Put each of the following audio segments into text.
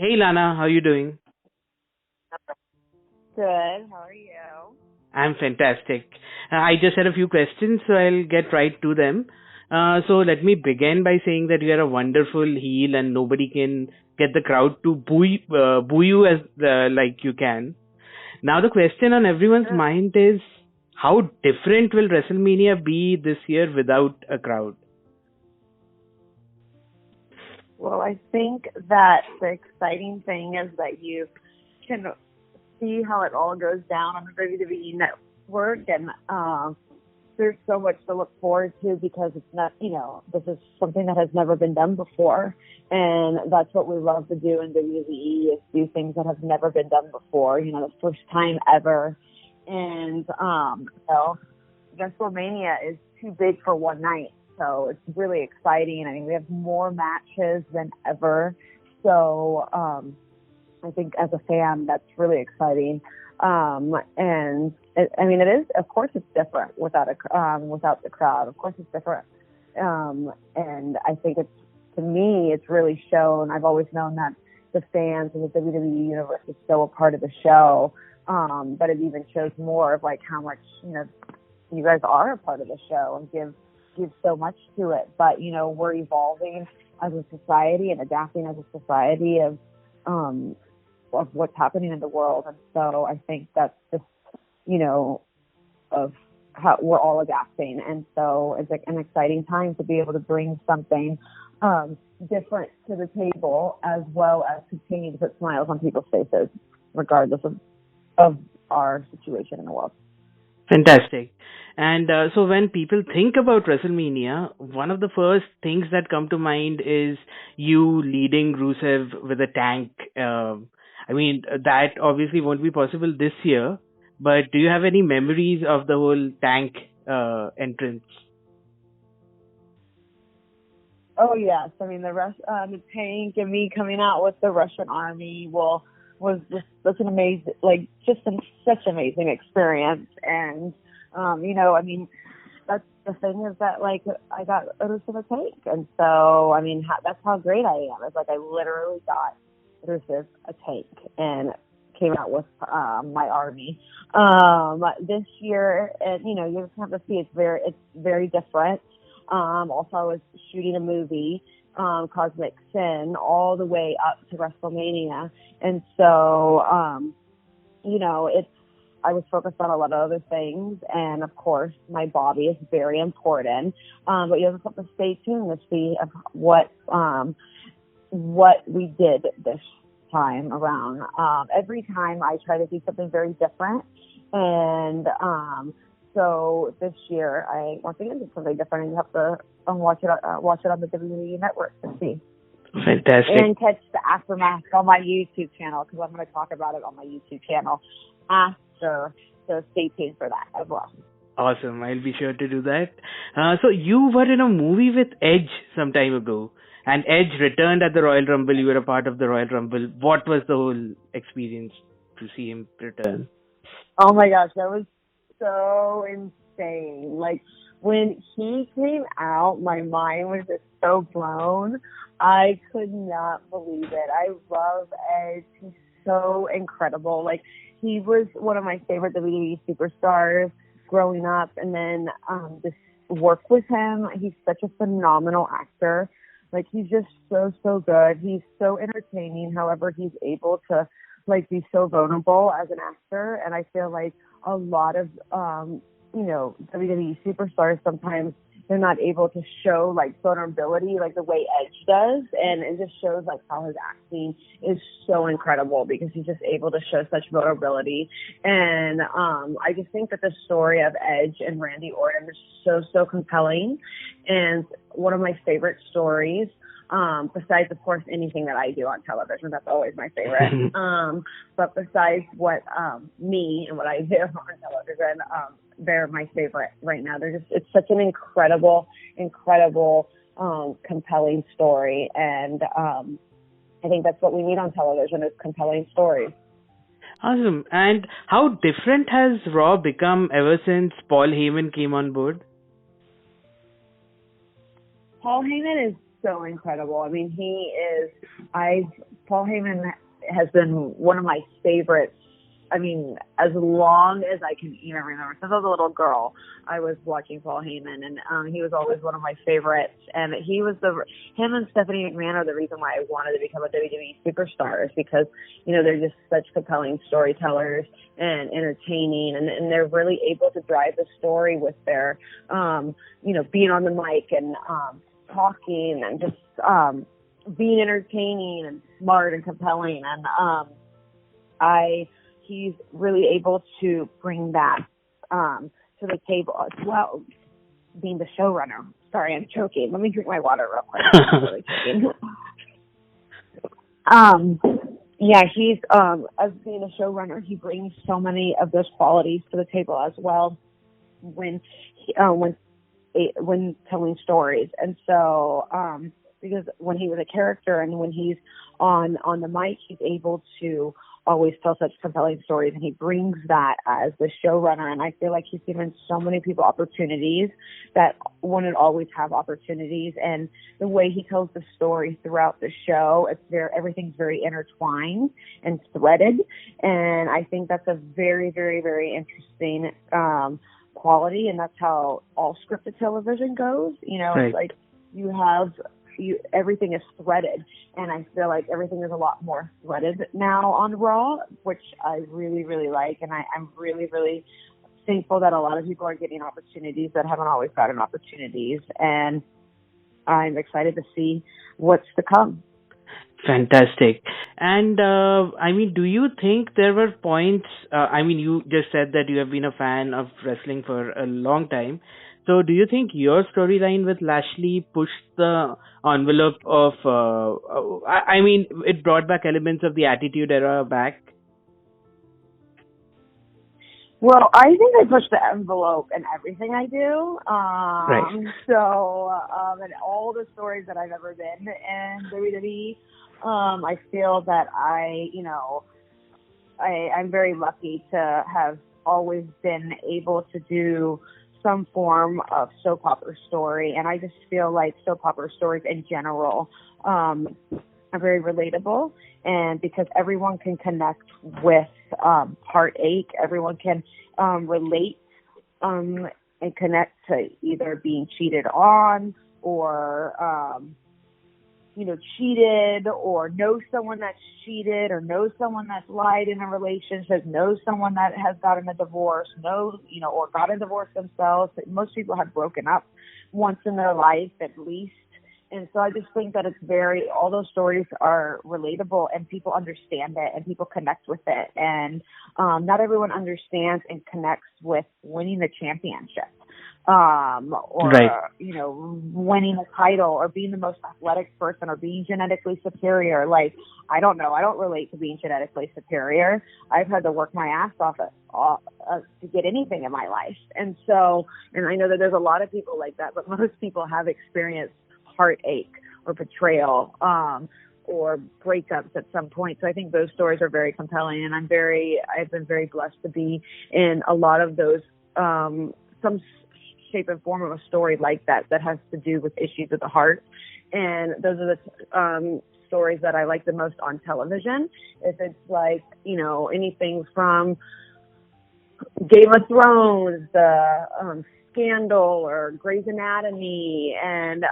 Hey Lana, how you doing? Good. How are you? I'm fantastic. I just had a few questions, so I'll get right to them. So let me begin by saying that you are a wonderful heel, and nobody can get the crowd to boo you as like you can. Now the question on everyone's Sure. mind is, how different will WrestleMania be this year without a crowd? Well, I think that the exciting thing is that you can see how it all goes down on the WWE network, and there's so much to look forward to because it's not, this is something that has never been done before, and that's what we love to do in WWE is do things that have never been done before. The first time ever, and WrestleMania is too big for one night. So it's really exciting. I mean, we have more matches than ever. So I think as a fan, that's really exciting. It is. Of course, it's different without the crowd. Of course, it's different. And I think to me, it's really shown. I've always known that the fans in the WWE universe is still a part of the show. But it even shows more of like how much you guys are a part of the show and give so much to it, but we're evolving as a society and adapting as a society of what's happening in the world, and so I think that's just of how we're all adapting, and so it's like an exciting time to be able to bring something different to the table, as well as continue to put smiles on people's faces, regardless of our situation in the world. Fantastic. And so when people think about WrestleMania, one of the first things that come to mind is you leading Rusev with a tank. That obviously won't be possible this year, but do you have any memories of the whole tank entrance? Oh yes, I mean the tank and me coming out with the Russian army was just such an amazing, such amazing experience. And, that's the thing is that, I got Rusev a tank. And so, that's how great I am. It's like I literally got Rusev a tank and came out with my army. This year, and, you just have to see it's very different. Also, I was shooting a movie, Cosmic Sin, all the way up to WrestleMania. And so, I was focused on a lot of other things. And of course, my body is very important. But you just have to stay tuned to see what we did this time around. Every time I try to do something very different. And, so this year, I once again did something different, and you have to watch it on the WWE network to see. Fantastic. And catch the aftermath on my YouTube channel, because I'm going to talk about it on my YouTube channel after. So stay tuned for that as well. Awesome. I'll be sure to do that. So you were in a movie with Edge some time ago, and Edge returned at the Royal Rumble. You were a part of the Royal Rumble. What was the whole experience to see him return? Oh my gosh, that was so insane. When he came out, my mind was just so blown. I could not believe it. I love Edge. He's so incredible. He was one of my favorite WWE superstars growing up, and then just work with him. He's such a phenomenal actor. He's just so good. He's so entertaining. However, he's able to be so vulnerable as an actor, and I feel like a lot of WWE superstars, sometimes they're not able to show vulnerability the way Edge does, and it just shows how his acting is so incredible because he's just able to show such vulnerability. And I just think that the story of Edge and Randy Orton is so compelling, and one of my favorite stories. Besides, of course, anything that I do on television, that's always my favorite. But besides what me and what I do on television, they're my favorite right now. It's such an incredible, compelling story, and I think that's what we need on television is compelling stories. Awesome. And how different has Raw become ever since Paul Heyman came on board? Paul Heyman is so incredible. I mean, I've Paul Heyman has been one of my favorites. I mean, as long as I can even remember. Since I was a little girl, I was watching Paul Heyman, and he was always one of my favorites. And him and Stephanie McMahon are the reason why I wanted to become a WWE superstar, is because, you know, they're just such compelling storytellers and entertaining, and they're really able to drive the story with their, you know, being on the mic and talking and just being entertaining and smart and compelling. And he's really able to bring that to the table as well, being the showrunner. Sorry, I'm choking. Let me drink my water real quick. I'm really choking. Yeah, he's as being a showrunner, he brings so many of those qualities to the table as well when telling stories. And so because when he was a character and when he's on the mic, he's able to always tell such compelling stories, and he brings that as the showrunner. And I feel like he's given so many people opportunities that wouldn't always have opportunities. And the way he tells the story throughout the show, everything's very intertwined and threaded. And I think that's a very, very, very interesting quality. And that's how all scripted television goes. You know, right. It's like everything is threaded, and I feel like everything is a lot more threaded now on Raw, which I really, really like, and I'm really, really thankful that a lot of people are getting opportunities that haven't always gotten opportunities, and I'm excited to see what's to come. Fantastic. And I mean, do you think there were points? I mean, you just said that you have been a fan of wrestling for a long time. So, do you think your storyline with Lashley pushed the envelope of? I mean, it brought back elements of the Attitude Era back. Well, I think I push the envelope in everything I do. Right. So, in all the stories that I've ever been in WWE, I feel that I'm very lucky to have always been able to do some form of soap opera story. And I just feel like soap opera stories in general are very relatable. And because everyone can connect with heartache, everyone can relate and connect to either being cheated on or cheated, or know someone that's cheated, or know someone that's lied in a relationship, know someone that has gotten a divorce, or got a divorce themselves. Most people have broken up once in their life at least. And so I just think that all those stories are relatable, and people understand it and people connect with it. And not everyone understands and connects with winning the championship. Right. Winning a title, or being the most athletic person, or being genetically superior. Like, I don't know. I don't relate to being genetically superior. I've had to work my ass off to get anything in my life. And I know that there's a lot of people like that, but most people have experienced heartache or betrayal, or breakups at some point. So I think those stories are very compelling, and I've been very blessed to be in a lot of those, some shape and form of a story like that has to do with issues of the heart. And those are the stories that I like the most on television. If it's like, anything from Game of Thrones, the Scandal, or Grey's Anatomy, and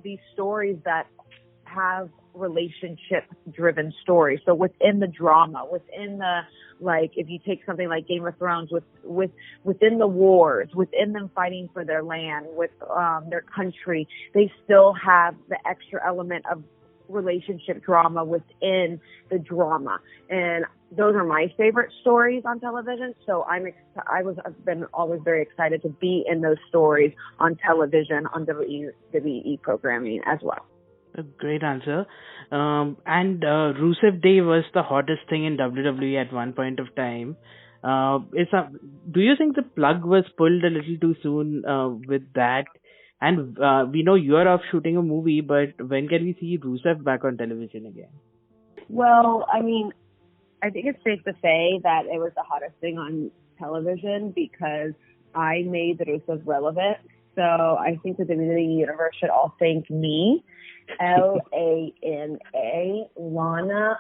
these stories that have relationship-driven stories. So within the drama, within the, if you take something like Game of Thrones, within the wars, within them fighting for their land, with their country, they still have the extra element of relationship drama within the drama. And those are my favorite stories on television. So I've been always very excited to be in those stories on television, on WWE programming as well. A great answer. And Rusev Day was the hottest thing in WWE at one point of time. Do you think the plug was pulled a little too soon with that? And we know you are off shooting a movie, but when can we see Rusev back on television again? Well, I mean, I think it's safe to say that it was the hottest thing on television because I made Rusev relevant. So I think the WWE universe should all thank me. Lana,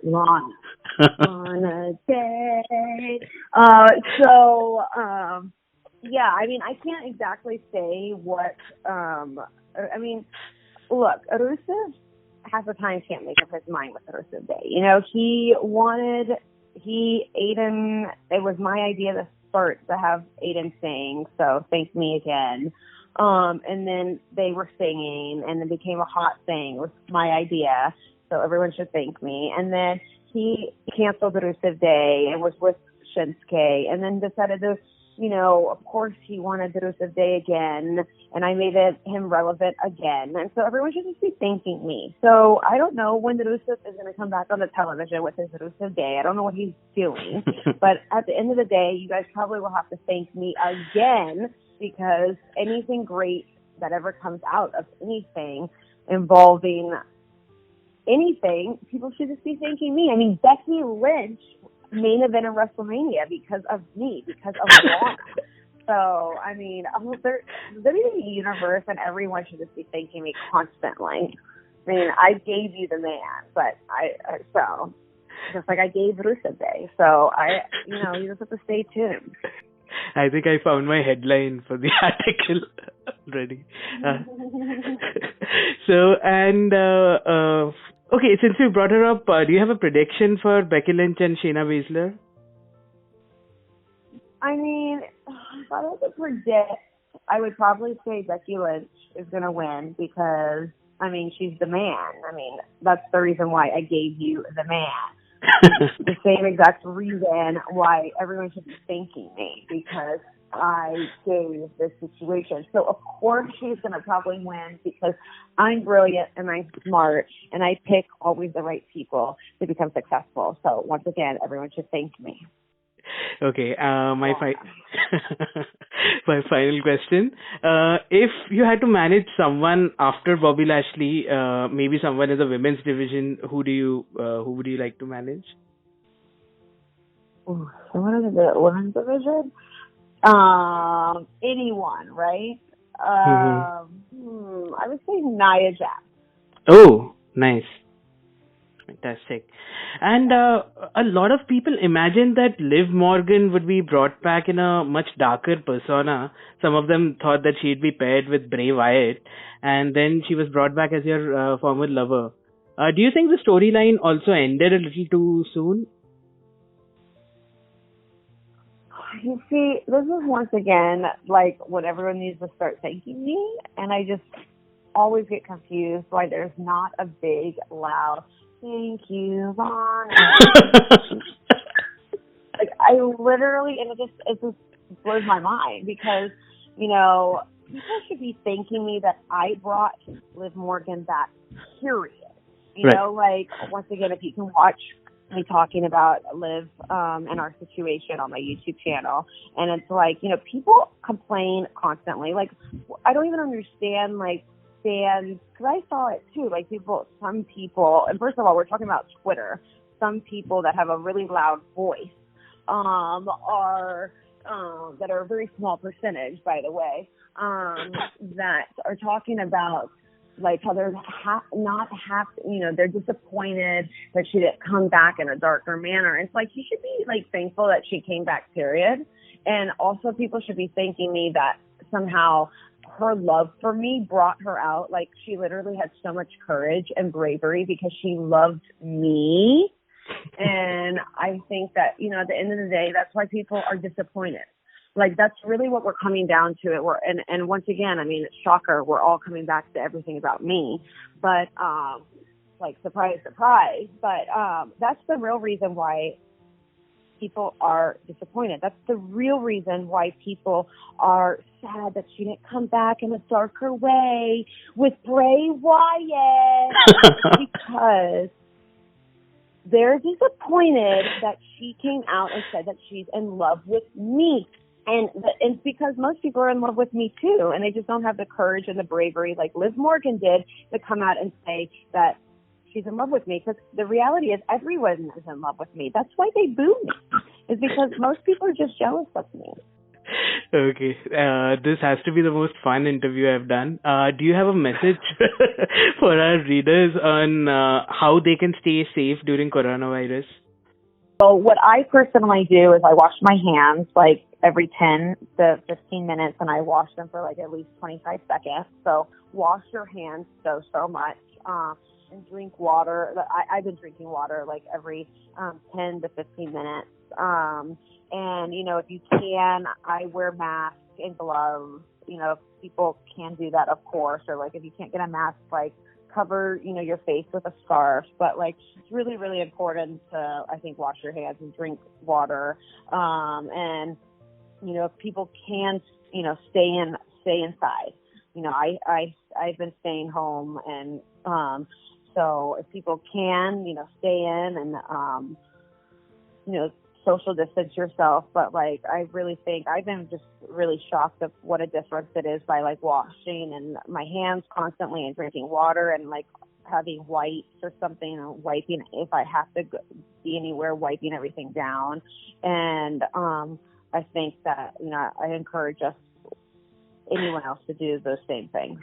Lana Day. Yeah, I mean, I can't exactly say what, I mean, look, Rusev half the time can't make up his mind with Rusev Day. You know, Aiden, it was my idea to start to have Aiden sing, so thank me again. And then they were singing, and it became a hot thing. It was my idea, so everyone should thank me. And then he canceled the Rusev Day and was with Shinsuke, and then decided to, you know, of course he wanted the Rusev Day again, and I made him relevant again. And so everyone should just be thanking me. So I don't know when the Rusev is going to come back on the television with his Rusev Day. I don't know what he's doing. But at the end of the day, you guys probably will have to thank me again, because anything great that ever comes out of anything involving anything, people should just be thanking me. I mean, Becky Lynch main event in WrestleMania because of me, because of Lana. So, I mean, they're in the universe, and everyone should just be thanking me constantly. I mean, I gave you the man, but so just like I gave Rusev Day. So you just have to stay tuned. I think I found my headline for the article already. Okay, since you brought her up, do you have a prediction for Becky Lynch and Shayna Baszler? I mean, if I had to predict, I would probably say Becky Lynch is going to win because, I mean, she's the man. I mean, that's the reason why I gave you the man. The same exact reason why everyone should be thanking me, because I gave this situation. So, of course, she's going to probably win because I'm brilliant and I'm smart and I pick always the right people to become successful. So, once again, everyone should thank me. Okay, my final question. If you had to manage someone after Bobby Lashley, maybe someone in the women's division, who would you like to manage? Someone in the women's division? Anyone, right? I would say Nia Jax. Oh, nice. Fantastic. And a lot of people imagined that Liv Morgan would be brought back in a much darker persona. Some of them thought that she'd be paired with Bray Wyatt, and then she was brought back as your former lover. Do you think the storyline also ended a little too soon? You see, this is once again like when everyone needs to start thanking me, and I just always get confused why there's not a big, loud thank you, Lana. Like, I literally, and it just blows my mind because, you know, people should be thanking me that I brought Liv Morgan back, period. You know, like, once again, if you can watch me talking about Liv and our situation on my YouTube channel, and it's like, you know, people complain constantly. Like, I don't even understand, like, fans, because I saw it too, like some people, and first of all, we're talking about Twitter, some people that have a really loud voice that are a very small percentage, by the way, that are talking about like how they're they're disappointed that she didn't come back in a darker manner. It's like, you should be like thankful that she came back, period. And also people should be thanking me that somehow her love for me brought her out. Like, she literally had so much courage and bravery because she loved me. And I think that, you know, at the end of the day, that's why people are disappointed. Like, that's really what we're coming down to it. And once again, I mean, shocker, we're all coming back to everything about me. But, like, surprise, surprise. But that's the real reason why people are disappointed. That's the real reason why people are sad that she didn't come back in a darker way with Bray Wyatt. Because they're disappointed that she came out and said that she's in love with me. And it's because most people are in love with me too, and they just don't have the courage and the bravery like Liv Morgan did to come out and say that she's in love with me. Because the reality is everyone is in love with me. That's why they boo me. It's because most people are just jealous of me. Okay. This has to be the most fun interview I've done. Do you have a message for our readers on how they can stay safe during coronavirus? So what I personally do is I wash my hands like every 10 to 15 minutes, and I wash them for like at least 25 seconds. So wash your hands so much, and drink water. I've been drinking water like every 10 to 15 minutes. And, you know, if you can, I wear masks and gloves. You know, if people can do that, of course, or like if you can't get a mask, like cover, you know, your face with a scarf. But like it's really, really important to, I think, wash your hands and drink water. And, you know, if people can, you know, stay inside. You know, I've been staying home, and so if people can, you know, stay in and you know, social distance yourself. But like I really think I've been just really shocked of what a difference it is by like washing and my hands constantly and drinking water and like having wipes or something, or wiping if I have to be anywhere, wiping everything down. And I think that, you know, I encourage anyone else to do those same things.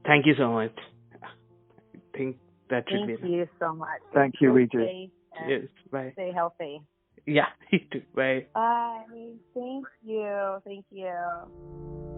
Thank you so much. I think that should be. Thank you so much. Thank you, Riju. Yes, bye. Stay healthy. Yeah, you too. Bye. Bye. Thank you. Thank you.